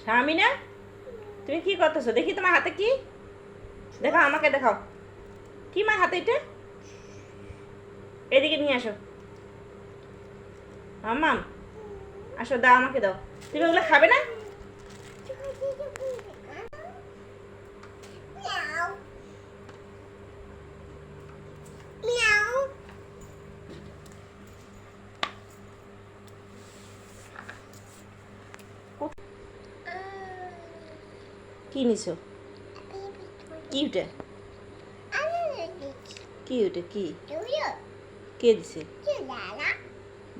শামিনা, তুমি কি করতেছো? দেখি তোমার হাতে কি, দেখাও, আমাকে দেখাও। কি মা হাতে এটা? এদিকে নিয়ে আসো। মাম্মাম, আসো, দাও, আমাকে দাও। তুমি ওগুলো খাবে না? কি নিছো? কি ওটা? কি ওটা? কি কে দিছে?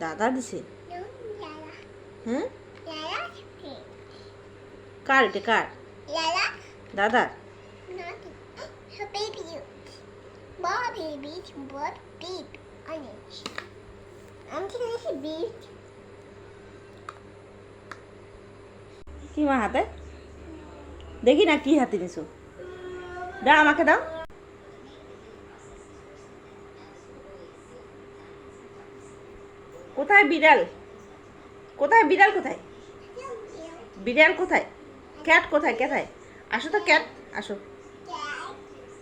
দাদা দিছে? হ্যাঁ, কার এটা? কার? দাদার? কি মা হাতে? দেখি না কি হাতে নিছো। দাও, আমাকে দাও। কোথায় বিড়াল? কোথায় বিড়াল? কোথায় বিড়াল? কোথায় ক্যাট? কোথায়? কোথায়? আসো তো ক্যাট, আসো।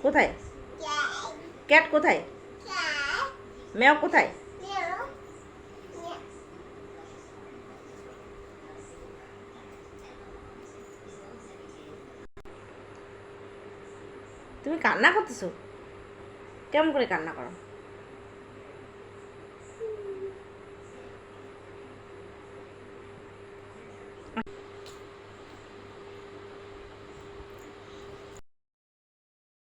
কোথায় ক্যাট? কোথায় ম্যাও? কোথায়? তুমি কান্না করতেছো? কেমন করে কান্না করো?